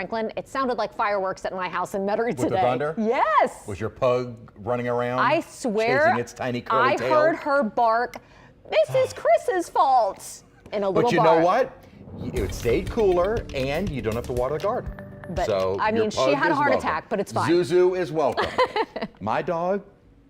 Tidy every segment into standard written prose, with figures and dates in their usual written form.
Franklin, it sounded like fireworks at my house in Metairie today. With the thunder? Yes. Was your pug running around? I swear, chasing its tiny curly tail? I heard her bark. This is Chris's fault. In a little But you bark. know what? It stayed cooler, and you don't have to water the garden. But so I mean, she had a heart attack, but it's fine. Zuzu is welcome. My dog,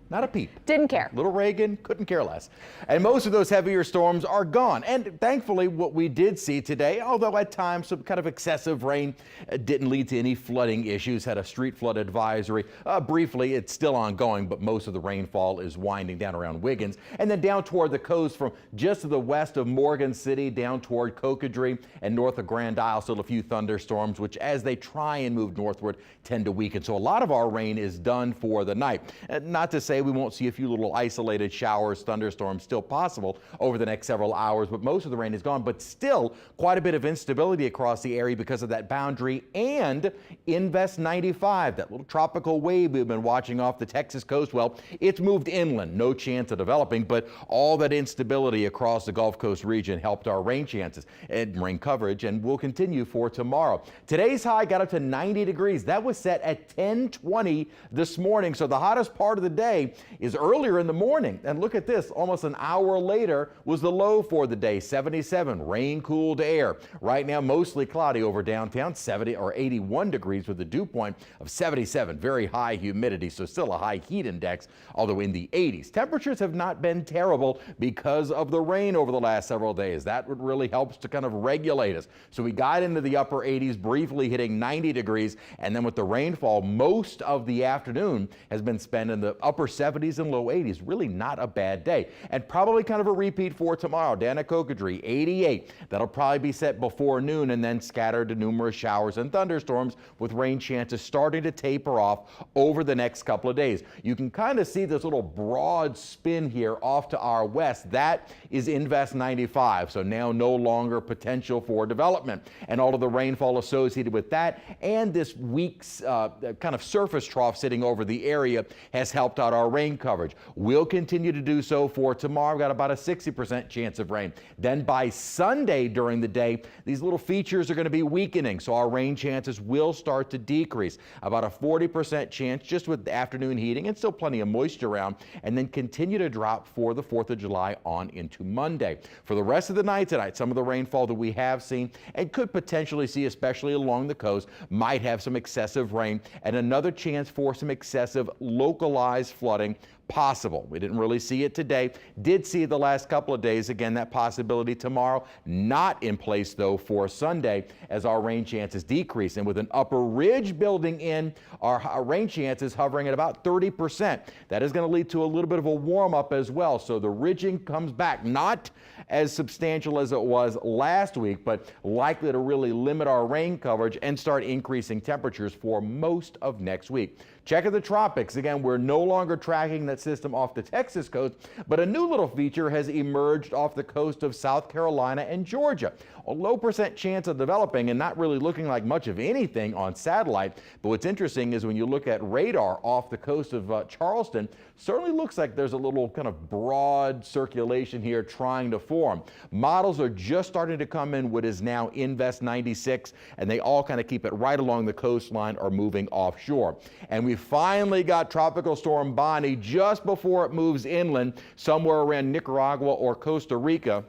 not a peep. Didn't care. Little Reagan couldn't care less. And most of those heavier storms are gone. And thankfully, what we did see today, although at times some kind of excessive rain didn't lead to any flooding issues, had a street flood advisory. Briefly, it's still ongoing, but most of the rainfall is winding down around Wiggins. And then down toward the coast from just to the west of Morgan City, down toward Cocodrie and north of Grand Isle, still a few thunderstorms, which as they try and move northward, tend to weaken. So a lot of our rain is done for the night. Not to say we won't see a few little isolated showers, thunderstorms still possible over the next several hours, but most of the rain is gone. But still quite a bit of instability across the area because of that boundary and Invest 95, that little tropical wave we've been watching off the Texas coast. Well, it's moved inland, no chance of developing, but all that instability across the Gulf Coast region helped our rain chances and rain coverage, and will continue for tomorrow. Today's high got up to 90 degrees. That was set at 10:20 this morning. So the hottest part of the day is earlier in the morning. And look at this, almost an hour later was the low for the day, 77, rain cooled air. Right now, mostly cloudy over downtown, 70 or 81 degrees with a dew point of 77, very high humidity, so still a high heat index, although in the 80s. Temperatures have not been terrible because of the rain over the last several days. That would really helps to kind of regulate us. So we got into the upper 80s, briefly hitting 90 degrees, and then with the rainfall, most of the afternoon has been spent in the upper 70s and low 80s. Really not a bad day. And probably kind of a repeat for tomorrow. Down at Cocodrie, 88. That'll probably be set before noon and then scattered to numerous showers and thunderstorms with rain chances starting to taper off over the next couple of days. You can kind of see this little broad spin here off to our west. That is Invest 95. So now no longer potential for development. And all of the rainfall associated with that and this week's kind of surface trough sitting over the area has helped out our rain coverage. We'll continue to do so for tomorrow. We've got about a 60% chance of rain. Then by Sunday during the day, these little features are going to be weakening, so our rain chances will start to decrease. About a 40% chance just with the afternoon heating and still plenty of moisture around, and then continue to drop for the 4th of July on into Monday. For the rest of the night tonight, some of the rainfall that we have seen and could potentially see, especially along the coast, might have some excessive rain and another chance for some excessive localized flooding possible. We didn't really see it today. Did see the last couple of days. Again, that possibility tomorrow. Not in place, though, for Sunday as our rain chances decrease. And with an upper ridge building in, our rain chances hovering at about 30%. That is going to lead to a little bit of a warm up as well. So the ridging comes back, not as substantial as it was last week, but likely to really limit our rain coverage and start increasing temperatures for most of next week. Check out the tropics. Again, we're no longer tracking that system off the Texas coast, but a new little feature has emerged off the coast of South Carolina and Georgia. A low percent chance of developing and not really looking like much of anything on satellite. But what's interesting is when you look at radar off the coast of Charleston, certainly looks like there's a little kind of broad circulation here trying to form. Models are just starting to come in what is now Invest 96, and they all kind of keep it right along the coastline or moving offshore. And we finally got Tropical Storm Bonnie just before it moves inland, somewhere around Nicaragua or Costa Rica.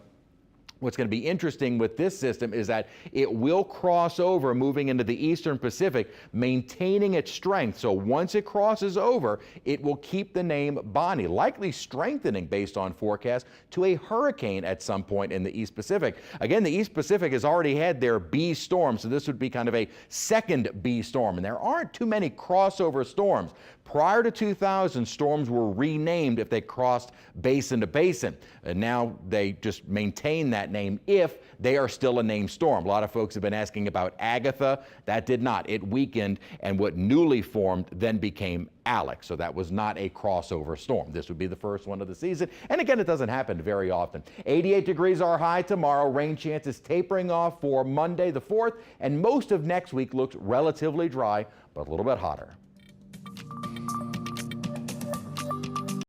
What's going to be interesting with this system is that it will cross over moving into the eastern Pacific, maintaining its strength. So once it crosses over, it will keep the name Bonnie, likely strengthening based on forecast to a hurricane at some point in the East Pacific. Again, the East Pacific has already had their B storm, so this would be kind of a second B storm. And there aren't too many crossover storms. Prior to 2000, storms were renamed if they crossed basin to basin. And now they just maintain that name if they are still a named storm. A lot of folks have been asking about Agatha. That did not. It weakened, and what newly formed then became Alex. So that was not a crossover storm. This would be the first one of the season. And again, it doesn't happen very often. 88 degrees our high tomorrow. Rain chances tapering off for Monday the 4th, and most of next week looks relatively dry, but a little bit hotter.